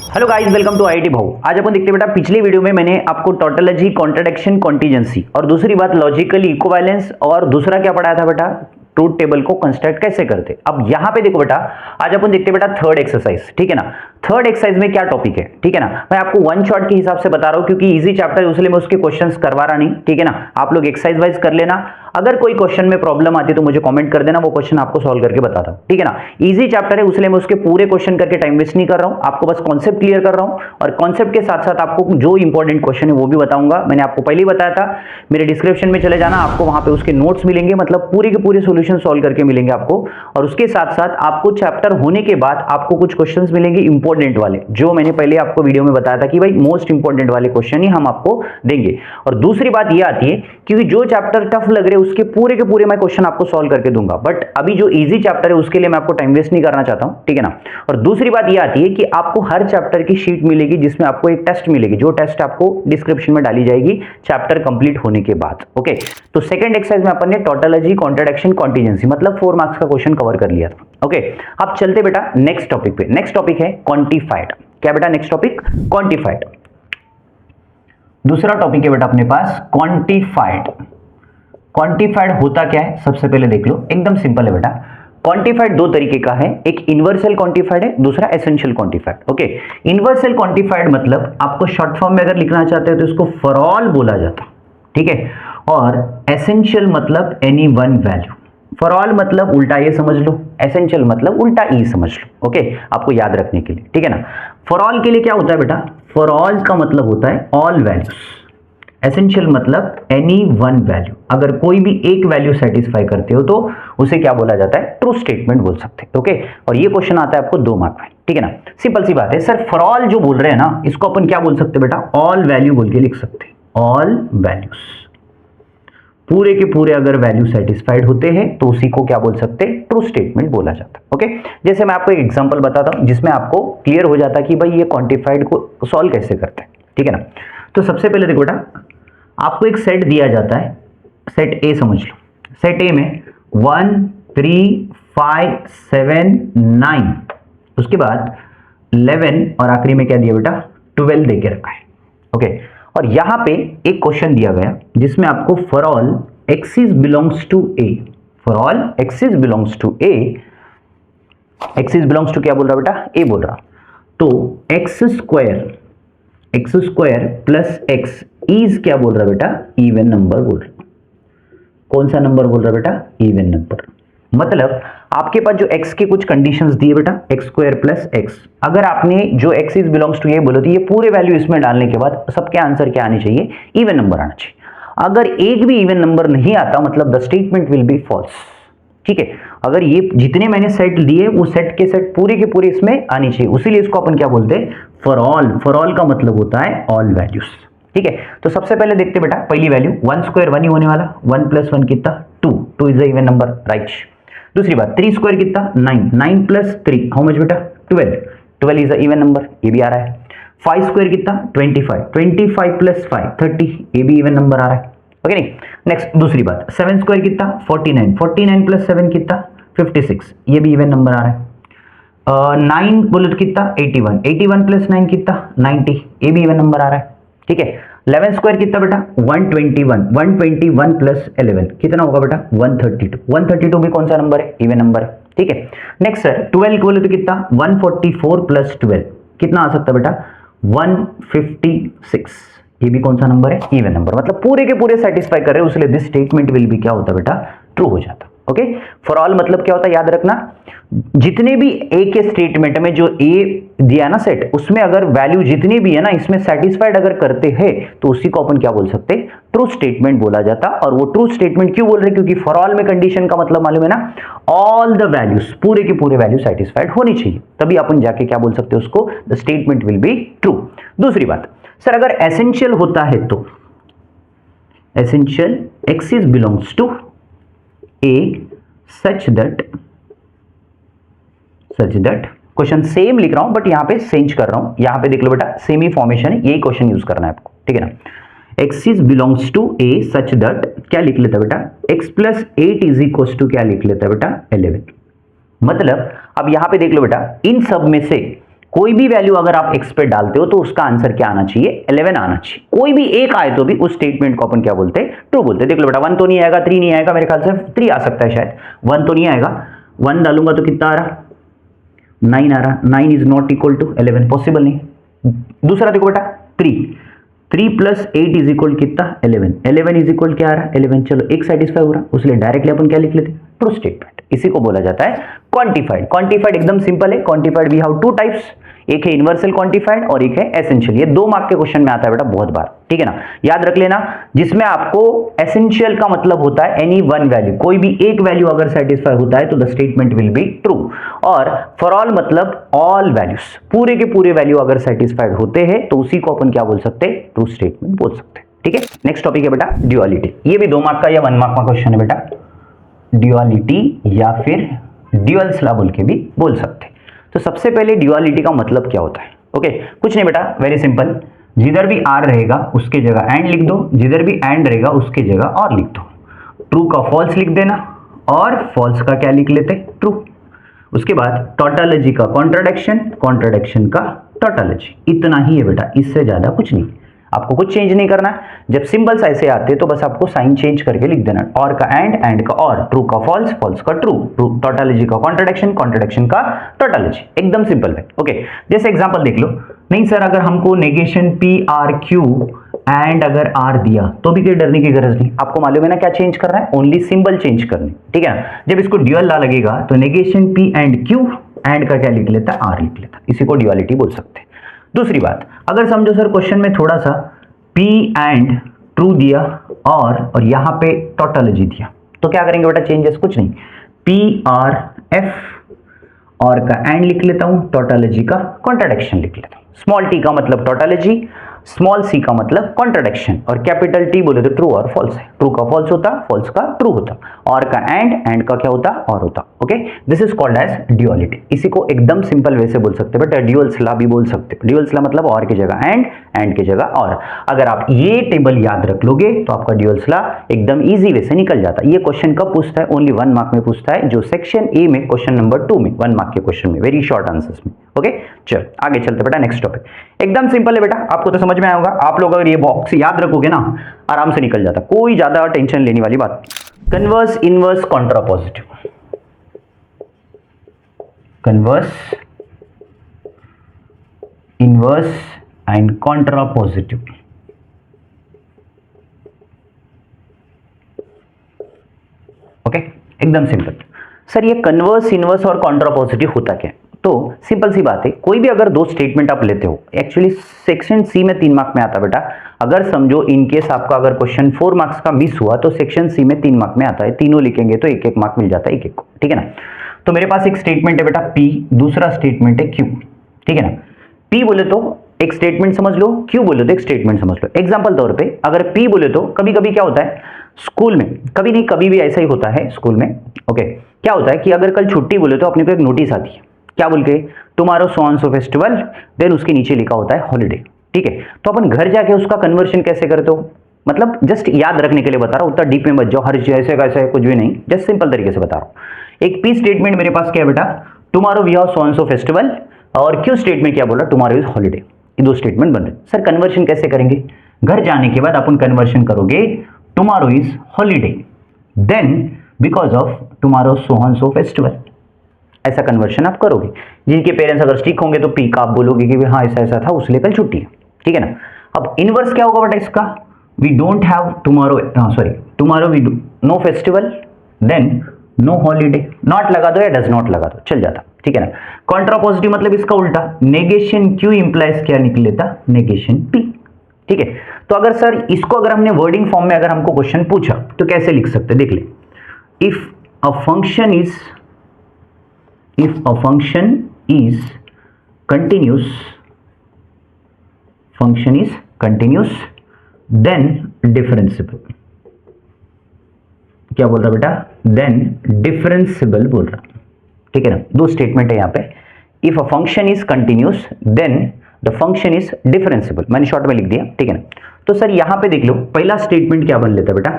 Hello guys, welcome to IIT भाऊ। आज अपन देखते हैं बेटा, पिछली वीडियो में मैंने आपको टोटोलॉजी, कॉन्ट्रडिक्शन, कॉन्टीजेंसी और दूसरी बात लॉजिकली इक्विवेलेंस और दूसरा क्या पढ़ाया था बेटा, ट्रूथ टेबल को कंस्ट्रक्ट कैसे करते। अब यहां पे देखो बेटा, आज अपन देखते हैं बेटा थर्ड एक्सरसाइज, ठीक है ना। थर्ड एक्सरसाइज में क्या टॉपिक है, ठीक है ना। मैं आपको वन शॉट के हिसाब से बता रहा हूं क्योंकि इजी चैप्टर है, उसलिए मैं उसके क्वेश्चंस करवा रहा नहीं, ठीक है ना। आप लोग एक्सरसाइज वाइज कर लेना। अगर कोई क्वेश्चन में प्रॉब्लम आती है तो मुझे कमेंट कर देना, वो क्वेश्चन आपको सॉल्व करके बताता हूं, ठीक है ना। इजी चैप्टर है, उसलिए मैं उसके पूरे क्वेश्चन करके टाइम वेस्ट नहीं कर रहा हूं, आपको बस कॉन्सेप्ट क्लियर कर रहा हूं और कॉन्सेप्ट के साथ साथ आपको जो इंपॉर्टेंट क्वेश्चन है वो भी बताऊंगा। मैंने आपको पहले ही बताया था, मेरे डिस्क्रिप्शन में चले जाना, आपको वहां पे उसके नोट्स मिलेंगे, मतलब पूरे के पूरे सॉल्यूशन सॉल्व करके मिलेंगे आपको। और उसके साथ साथ आपको चैप्टर होने के बाद आपको कुछ क्वेश्चंस मिलेंगे इंपॉर्टेंट वाले, जो मैंने पहले आपको वीडियो में बताया था कि भाई मोस्ट इंपॉर्टेंट वाले क्वेश्चन ही हम आपको देंगे। और दूसरी बात ये आती है क्योंकि जो चैप्टर टफ लग रहे हैं उसके पूरे के पूरे मैं क्वेश्चन आपको सॉल्व करके दूंगा, बट अभी जो इजी चैप्टर है उसके लिए मैं आपको टाइम वेस्ट नहीं करना चाहता हूं, ठीक है ना। और दूसरी बात ये आती है कि आपको हर चैप्टर की शीट मिलेगी जिसमें आपको एक टेस्ट मिलेगी, जो टेस्ट आपको डिस्क्रिप्शन में डाली जाएगी चैप्टर कंप्लीट होने के बाद। ओके, तो सेकंड एक्सरसाइज में अपन ने टोटोलॉजी, कॉन्ट्रडिक्शन, कॉन्टीजेंसी मतलब 4 मार्क्स का क्वेश्चन कवर कर लिया था। ओके, अब चलते बेटा नेक्स्ट टॉपिक पे। नेक्स्ट टॉपिक है क्वांटिफाइड। क्या बेटा नेक्स्ट टॉपिक? क्वांटिफाइड। दूसरा टॉपिक है बेटा अपने पास क्वांटिफाइड। क्वांटिफाइड होता क्या है सबसे पहले देख लो, एकदम सिंपल है बेटा। क्वांटिफाइड दो तरीके का है, एक इनवर्सल क्वांटिफाइड है, दूसरा एसेंशियल क्वांटिफाइड। ओके, इनवर्सल क्वांटिफाइड मतलब आपको शॉर्ट फॉर्म में अगर लिखना चाहते हैं तो इसको फॉर ऑल बोला जाता है, ठीक है। और एसेंशियल मतलब any one value. For all मतलब उल्टा ये समझ लो, एसेंशियल मतलब उल्टा ई समझ लो। ओके, आपको याद रखने के लिए, ठीक है ना। फॉर ऑल के लिए क्या होता है बेटा, फॉर ऑल का मतलब होता है ऑल वैल्यूज, एसेंशियल मतलब एनी वन वैल्यू। अगर कोई भी एक वैल्यू सेटिस्फाई करते हो तो उसे क्या बोला जाता है, ट्रू स्टेटमेंट बोल सकते हैं। ओके, और ये क्वेश्चन आता है आपको 2 मार्क में, ठीक है ना। सिंपल सी बात है सर, फॉर ऑल जो बोल रहे हैं ना, इसको अपन क्या बोल सकते हैं बेटा, ऑल वैल्यू बोल के लिख सकते हैं। ऑल वैल्यूज, पूरे के पूरे अगर वैल्यू सेटिस्फाइड होते हैं तो उसी को क्या बोल सकते हैं, ट्रू स्टेटमेंट बोला जाता है। ओके, जैसे मैं आपको एक एग्जांपल बताता हूं जिसमें आपको क्लियर हो जाता है कि भाई ये क्वांटिफाइड को सॉल्व कैसे करते हैं, ठीक है ना। तो सबसे पहले देखो बेटा, आपको एक सेट दिया जाता है, सेट ए समझ लो। सेट ए में 1 3 5 7 9, उसके बाद 11 और आखिरी में क्या दिया बेटा, 12 दे के रखा है। ओके, और यहां पे एक क्वेश्चन दिया गया जिसमें आपको for all x is belongs to A, for all x is belongs to A, x is belongs to क्या बोल रहा बेटा, ए बोल रहा। तो x square plus x is क्या बोल रहा बेटा, इवन नंबर बोल रहा। कौन सा नंबर बोल रहा बेटा, इवन नंबर। मतलब आपके पास जो x के कुछ कंडीशंस दिए बेटा, एक्स स्क्वायर प्लस एक्स, अगर आपने जो x इज बिलोंग्स टू ये बोलो तो ये पूरे वैल्यू इसमें डालने के बाद सबके आंसर क्या आने चाहिए, इवन नंबर आना चाहिए। अगर एक भी इवन नंबर नहीं आता मतलब the statement will be false, ठीक है। अगर ये जितने मैंने सेट दिए वो सेट के सेट पूरे के पूरे इसमें आनी चाहिए, उसीलिए इसको अपन क्या बोलते हैं, फॉर ऑल। फॉर ऑल का मतलब होता है ऑल वैल्यूज, ठीक है। तो सबसे पहले देखते बेटा पहली वैल्यू, 1 स्क्वायर 1 ही होने वाला, 1 प्लस 1 कितना, 2, 2 is a even number, right. दूसरी बात 3 स्क्वायर कितना, 9, 9 प्लस 3 हाउ मच बेटा, 12, 12 इज अ इवन नंबर, ये भी आ रहा है। 5 स्क्वायर कितना, 25, 25 प्लस 5 30, ये भी इवन नंबर आ रहा है। ओके नहीं। नेक्स्ट दूसरी बात 7 स्क्वायर कितना, 49, 49 प्लस 7 कितना, 56, ये भी इवन नंबर आ रहा है। 9 बोलो तो कितना, 81, 81 प्लस 9 कितना, 90, ये भी इवन नंबर आ रहा है, ठीक है। 11 स्क्वायर कितना बेटा, 121, 121 प्लस 11 कितना होगा बेटा, 132, 132 भी कौन सा नंबर है, इवन नंबर है, ठीक है। नेक्स्ट सर 12 बोले तो कितना, 144 प्लस 12 कितना आ सकता बेटा, 156, ये भी कौन सा नंबर है, इवन नंबर। मतलब पूरे के पूरे सेटिस्फाई कर रहे हैं, इसलिए दिस स्टेटमेंट विल बी क्या होता बेटा, ट्रू हो जाता। ओके, फॉर ऑल मतलब क्या होता है, याद रखना, जितने भी ए के स्टेटमेंट में जो ए दिया ना सेट, उसमें अगर वैल्यू जितनी भी है ना इसमें सेटिस्फाइड अगर करते हैं तो उसी को अपन क्या बोल सकते हैं, ट्रू स्टेटमेंट बोला जाता। और वो ट्रू स्टेटमेंट क्यों बोल रहे, क्योंकि फॉर ऑल में कंडीशन का मतलब मालूम है ना, ऑल द वैल्यूज, पूरे के पूरे वैल्यू सेटिस्फाइड होनी चाहिए, तभी अपन जाके क्या बोल सकते हैं उसको, the statement will be true. दूसरी बात सर, अगर एसेंशियल होता है तो essential x is belongs to A such that question same लिख रहा हूं बट यहां पे चेंज कर रहा हूं, यहां पे देख लो बेटा सेम ही फॉर्मेशन है, यही क्वेश्चन यूज करना है आपको, ठीक है ना। X is belongs to A such that क्या लिख लेता बेटा, x plus 8 is equal to क्या लिख लेता बेटा, 11। मतलब अब यहां पे देख लो बेटा, इन सब में से कोई भी वैल्यू अगर आप x पे डालते हो तो उसका आंसर क्या आना चाहिए, 11 आना चाहिए। कोई भी एक आए तो भी उस स्टेटमेंट को अपन क्या बोलते हैं, ट्रू बोलते हैं। देख लो बेटा 1 तो नहीं आएगा, 3 नहीं आएगा, मेरे ख्याल से 3 आ सकता है शायद, 1 तो नहीं आएगा। 1 डालूंगा तो कितना आ रहा, 9 आ रहा। 9 is not equal to 11, possible नहीं। दूसरा देखो बेटा 3 प्लस 8 इज इक्वल कितना, 11। 11 इज इक्वल क्या आ रहा, 11। चलो एक सेटिस्फाई हो रहा, उसलिए डायरेक्टली अपन क्या लिख लेते, ट्रू स्टेटमेंट। इसी को बोला जाता है क्वांटिफाइड। क्वांटिफाइड एकदम सिंपल है। Quantified we have two types, एक है यूनिवर्सल क्वांटिफाइड और एक है एसेंशियल। ये 2 मार्क के क्वेश्चन में आता है बेटा बहुत बार, ठीक है ना, याद रख लेना। जिसमें आपको एसेंशियल का मतलब होता है एनी वन वैल्यू, कोई भी एक वैल्यू अगर सेटिस्फाई होता है तो the statement will be true. और फॉर ऑल मतलब ऑल वैल्यूज, पूरे के पूरे वैल्यू अगर सेटिस्फाइड होते हैं तो उसी को अपन क्या बोल सकते हैं, ट्रू स्टेटमेंट बोल सकते हैं, ठीक है। नेक्स्ट टॉपिक है बेटा ड्यूअलिटी। ये भी 2 मार्क का या 1 मार्क का क्वेश्चन है बेटा। ड्यूअलिटी या फिर ड्यूअल्स लॉ बोल के भी बोल सकते हैं। तो सबसे पहले ड्यूअलिटी का मतलब क्या होता है, ओके कुछ नहीं बेटा, वेरी सिंपल। जिधर भी आर रहेगा उसके जगह एंड लिख दो, जिधर भी एंड रहेगा उसके जगह और लिख दो। ट्रू का फॉल्स लिख देना और फॉल्स का क्या लिख लेते, ट्रू। उसके बाद टोटोलॉजी का कॉन्ट्राडिक्शन, कॉन्ट्राडिक्शन का टोटोलॉजी। इतना ही है बेटा, इससे ज्यादा कुछ नहीं, आपको कुछ चेंज नहीं करना है। जब सिंबल्स ऐसे आते हैं तो बस आपको साइन चेंज करके लिख देना, और का एंड, एंड का और, ट्रू का फॉल्स, फॉल्स का ट्रू, टोटोलॉजी का कॉन्ट्राडिक्शन, कॉन्ट्राडिक्शन का टोटोलॉजी, एकदम सिंपल है, ओके। जैसे एग्जांपल देख लो, नहीं सर अगर हमको negation P R Q and अगर आर दिया तो भी कोई डरने की गरज नहीं, आपको मालूम है ना क्या चेंज करना है, ओनली सिंबल चेंज करनी, ठीक है ना। जब इसको ड्यूअल ला लगेगा तो negation P and Q, and का क्या लिख लेता है, आर लिख लेता, इसी को ड्यूअलिटी बोल सकते हैं। दूसरी बात, अगर समझो सर क्वेश्चन में थोड़ा सा P एंड ट्रू दिया और यहां पे टोटोलॉजी दिया, तो क्या करेंगे बेटा, चेंजेस कुछ नहीं, P R F और का एंड लिख लेता हूं, टोटोलॉजी का कॉन्ट्राडिक्शन लिख लेता हूं। स्मॉल टी का मतलब टोटोलॉजी, स्मॉल सी का मतलब कॉन्ट्राडिक्शन, और कैपिटल टी बोले तो ट्रू और फॉल्स है। ट्रू का फॉल्स होता, फॉल्स का ट्रू होता, और का एंड, एंड का क्या होता, और होता, okay. This is called as duality. इसी को एकदम सिंपल वे से बोल सकते हैं, बट ड्यूअल्स लॉ भी बोल सकते हैं। ड्यूअल्स लॉ मतलब और की जगह एंड, एंड की जगह और। अगर आप ये टेबल याद रख लोगे तो आपका ड्यूअल्स लॉ एकदम इजी वे से निकल जाता है। ये क्वेश्चन कब पूछता है, ओनली 1 मार्क में पूछता है, जो सेक्शन ए में क्वेश्चन नंबर 2 में 1 मार्क के क्वेश्चन में, वेरी शॉर्ट आंसर्स में, ओके। चल आगे चलते बेटा, नेक्स्ट टॉपिक एकदम सिंपल है बेटा, आपको तो समझ में आया होगा। आप लोग अगर ये बॉक्स याद रखोगे ना आराम से निकल जाता, कोई ज्यादा टेंशन लेने वाली बात। Converse, inverse, contrapositive, converse, inverse and contrapositive. Okay एकदम सिंपल। सर ये कन्वर्स, इनवर्स और कॉन्ट्रापोजिटिव होता क्या है? तो सिंपल सी बात है, कोई भी अगर 2 स्टेटमेंट आप लेते हो, एक्चुअली सेक्शन सी में 3 मार्क में आता बेटा। अगर समझो इनकेस आपका अगर क्वेश्चन 4 मार्क्स का मिस हुआ तो सेक्शन सी में 3 मार्क में आता है, तीनों लिखेंगे तो 1-1 मार्क मिल जाता है, एक-एक को, ठीक है ना। तो मेरे पास एक स्टेटमेंट है बेटा P, दूसरा स्टेटमेंट है Q, ठीक है ना। P बोले तो एक स्टेटमेंट समझ लो, Q बोले तो एक स्टेटमेंट समझ लो। एग्जाम्पल तौर पे अगर P बोले तो कभी कभी क्या होता है स्कूल में, कभी नहीं कभी भी ऐसा ही होता है स्कूल में, ओके। क्या होता है कि अगर कल छुट्टी बोले तो अपने को एक नोटिस आती है, क्या बोल के, tomorrow so on so festival, then उसके नीचे लिखा होता है हॉलिडे, ठीक है। तो अपन घर जाके उसका कन्वर्शन कैसे करते हो, मतलब जस्ट याद रखने के लिए बता रहा हूं, उतना डीप में मत जाओ, हर चीज ऐसे कैसे कुछ भी नहीं, जस्ट सिंपल तरीके से बता रहा हूं। एक पी स्टेटमेंट मेरे पास क्या है बेटा, tomorrow we have so on so festival, और क्यू स्टेटमेंट क्या बोला, टुमारो इज हॉलिडे। ये 2 स्टेटमेंट बन रहे। सर कन्वर्शन कैसे करेंगे, घर जाने के बाद अपन कन्वर्शन करोगे, tomorrow is holiday, then because of tomorrow so on so festival, ऐसा कन्वर्शन आप करोगे। जिनके पेरेंट्स अगर स्ट्रिक्ट होंगे तो पी का आप बोलोगे कि हाँ ऐसा ऐसा था उसलिए कल छुट्टी है, ठीक है ना। अब इनवर्स क्या होगा बेटा इसका, we don't have tomorrow, sorry tomorrow we do no festival, then no holiday, not लगा दो या डज नॉट लगा दो चल जाता, ठीक है ना। कॉन्ट्रापोजिटिव मतलब इसका उल्टा, नेगेशन क्यू इंप्लाइज क्या निकल लेता, नेगेशन पी, ठीक है। तो अगर सर इसको अगर हमने वर्डिंग फॉर्म में अगर हमको क्वेश्चन पूछा तो कैसे लिख सकते, देख ले, if a function is, if a function is continuous, function is continuous, then differentiable, क्या बोल रहा बेटा, then differentiable बोल रहा, ठीक है ना। 2 स्टेटमेंट है यहाँ पे, if a function is continuous then the function is differentiable, मैंने शॉर्ट में लिख दिया, ठीक है ना। तो सर यहाँ पे देख लो पहला स्टेटमेंट क्या बन लेता बेटा,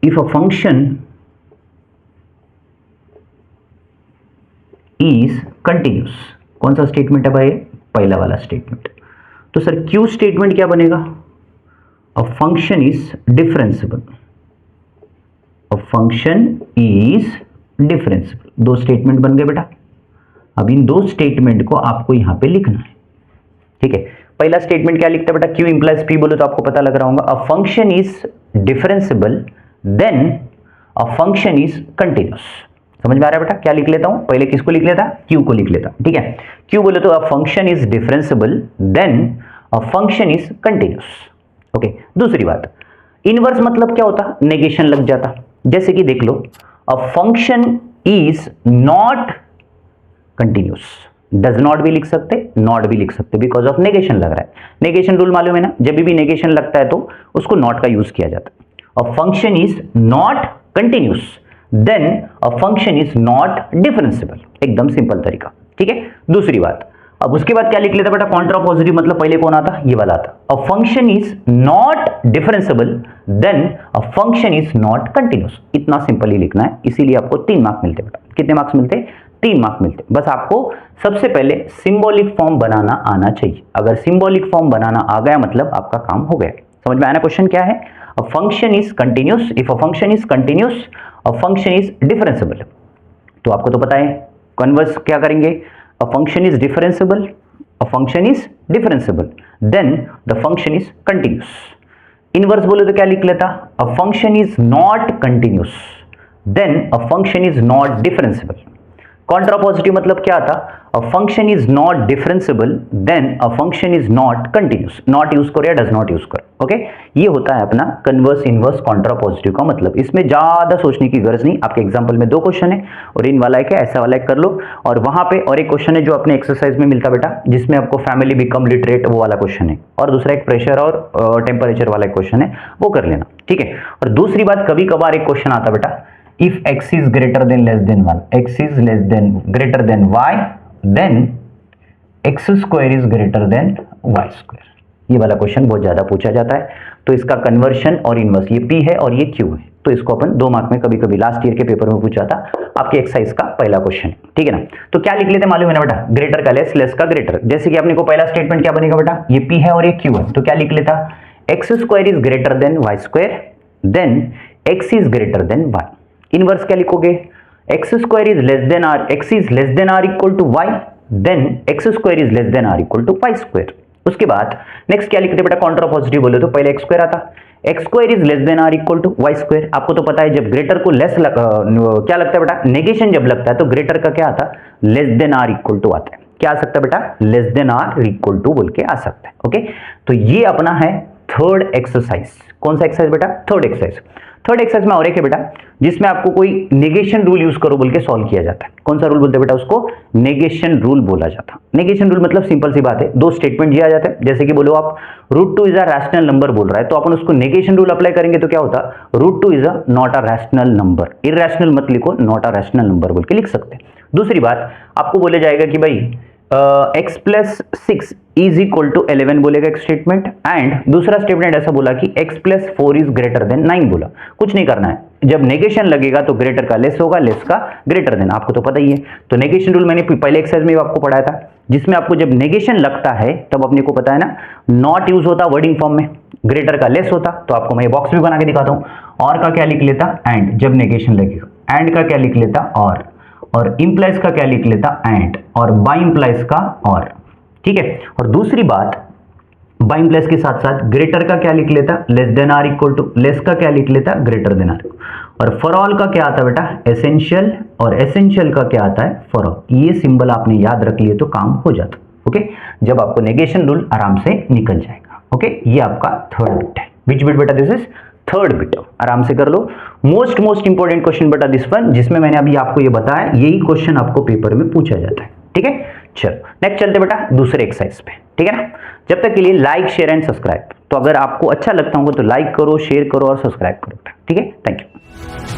if a function is continuous, कौन सा स्टेटमेंट है भाई? पहला वाला स्टेटमेंट। तो सर क्यू स्टेटमेंट क्या बनेगा? A function is differentiable, a function is differentiable. दो स्टेटमेंट बन गए बेटा। अब इन दो स्टेटमेंट को आपको यहां पे लिखना है, ठीक है। पहला स्टेटमेंट क्या लिखता है बेटा? क्यू इंप्लाइज पी बोलो तो आपको पता लग रहा होगा। A function is differentiable then a function is continuous. समझ में आ रहा है बेटा? क्या लिख लेता हूं? पहले किसको लिख लेता? क्यू को लिख लेता, ठीक है। क्यू बोले तो a function is differentiable then a function is continuous. Okay, दूसरी बात, इनवर्स मतलब क्या होता? नेगेशन लग जाता। जैसे कि देख लो, a function is not continuous, does not भी लिख सकते, नॉट भी लिख सकते, बिकॉज ऑफ नेगेशन लग रहा है। नेगेशन रूल मालूम है ना? जब भी नेगेशन लगता है तो उसको नॉट का यूज किया जाता है। A function is not continuous then a function is not differentiable. एकदम सिंपल तरीका, ठीक है। दूसरी बात, अब उसके बाद क्या लिख लेता बेटा? कॉन्ट्रा पॉजिटिव मतलब पहले कौन आता? ये वाला आता। A function is not differentiable then a function is not continuous. इतना सिंपल ही लिखना है, इसीलिए आपको 3 मार्क मिलते बेटा। कितने मार्क्स मिलते? 3 मार्क मिलते। बस आपको सबसे पहले सिंबॉलिक फॉर्म बनाना आना चाहिए। अगर सिंबॉलिक फॉर्म बनाना आ गया मतलब आपका काम हो गया। समझ में आया ना? क्वेश्चन क्या है? A function is continuous, if a function is continuous a function is differentiable. तो आपको तो पता है कन्वर्स क्या करेंगे? A function is differentiable, a function is differentiable then the function is continuous. Inverse बोले तो क्या लिख लेता? A function is not continuous then a function is not differentiable. Contrapositive मतलब क्या आता? A function is not differentiable then a function is not continuous. Not use करो या डज नॉट यूज करो। ओके, ये होता है अपना कन्वर्स, इनवर्स, कॉन्ट्रा पॉजिटिव का मतलब। इसमें ज्यादा सोचने की गरज नहीं। आपके एग्जाम्पल में 2 क्वेश्चन है और इन वाला एक है, ऐसा वाला एक कर लो। और वहां पे और एक क्वेश्चन है जो अपने एक्सरसाइज में मिलता बेटा, जिसमें आपको फैमिली बिकम लिटरेट, वो वाला क्वेश्चन है। और दूसरा एक प्रेशर और टेम्परेचर वाला एक क्वेश्चन है, वो कर लेना, ठीक है। और दूसरी बात, कभी कभार एक क्वेश्चन आता बेटा, if x is greater than less than 1, x is less than greater than y, then x square is greater than y square। ये वाला क्वेश्चन बहुत ज्यादा पूछा जाता है। तो इसका कन्वर्शन और इनवर्स, ये p है और ये q है, तो इसको अपन 2 मार्क में कभी कभी लास्ट ईयर के पेपर में पूछा था। आपके एक्सरसाइज का पहला क्वेश्चन है, ठीक है ना। तो क्या लिख लेते मालूम है ना बेटा? ग्रेटर का लेस, लेस का ग्रेटर। जैसे कि अपने को पहला स्टेटमेंट क्या बनेगा बेटा? ये p है और ये q है, तो क्या लिख लेता? x square is greater than y square, then x is greater than y। Inverse क्या लिखोगे? X square is less than or, x is less than or equal to y, then x square is less than or equal to y square. उसके बाद next क्या लिखते बेटा? Contra positive बोले तो पहले एक्स स्क्वायर आता, x square is less than or equal to y square. आपको तो पता है जब ग्रेटर को लेस क्या लगता है बेटा? नेगेशन जब लगता है तो ग्रेटर का क्या आता? Less than or equal to आता है। क्या आ सकता है बेटा? Less than or equal to बोल के आ सकता है। ओके, तो ये अपना है थर्ड एक्सरसाइज। कौन सा एक्सरसाइज बेटा? Third exercise. थर्ड एक्सरसाइज में और एक है बेटा, जिसमें आपको कोई नेगेशन रूल यूज करो बोल के सॉल्व किया जाता है। कौन सा रूल बोलते हैं बेटा? उसको नेगेशन रूल बोला जाता है। नेगेशन रूल मतलब सिंपल सी बात है, 2 स्टेटमेंट दिया जाता है। जैसे कि बोलो आप √2 इज अ रैशनल नंबर बोल रहा है, तो अपन उसको नेगेशन रूल अप्लाई करेंगे तो क्या होता? √2 is a not a rational number. Irrational मत लिखो, नॉट अ रैशनल नंबर बोल के लिख सकते हैं। दूसरी बात, आपको बोला जाएगा कि भाई x plus 6 is equal to 11 बोलेगा एक स्टेटमेंट, एंड दूसरा स्टेटमेंट ऐसा बोला कि x plus 4 is greater than 9 बोला। कुछ नहीं करना है, जब नेगेशन लगेगा तो ग्रेटर का लेस होगा, लेस का ग्रेटर देन, आपको तो पता ही है। तो नेगेशन रूल मैंने पहले एक्सरसाइज में आपको पढ़ाया था, जिसमें आपको जब नेगेशन लगता है तब अपने को पता है ना, नॉट यूज होता वर्डिंग फॉर्म में, ग्रेटर का लेस होता। तो आपको मैं बॉक्स भी बना के दिखाता हूं। और का क्या लिख लेता? एंड। जब नेगेशन लगेगा एंड का क्या लिख लेता? और इंप्लाइज का क्या लिख लेता? एंड। और बाय इंप्लाइज का और, ठीक है। और दूसरी बात, बाय इंप्लाइज के साथ साथ ग्रेटर का क्या लिख लेता? Less than or equal to, less का क्या लिख लेता? Greater than or. और फॉर ऑल का क्या आता बेटा? एसेंशियल, और एसेंशियल का क्या आता है? For all. ये सिंबल आपने याद रख लिए तो काम हो जाता। ओके, जब आपको नेगेशन रूल आराम से निकल जाएगा। ओके, ये आपका थर्ड बिट है। विच बिट बेटा? This is third bit. आराम से कर लो। मोस्ट इंपॉर्टेंट क्वेश्चन बेटा दिस वन, जिसमें मैंने अभी आपको ये बताया, यही क्वेश्चन आपको पेपर में पूछा जाता है। ठीक है, चलो नेक्स्ट चलते बेटा दूसरे एक्सरसाइज पे। ठीक है ना, जब तक के लिए लाइक, शेयर एंड सब्सक्राइब। तो अगर आपको अच्छा लगता होगा तो लाइक करो, शेयर करो और सब्सक्राइब करो। ठीक है, थैंक यू।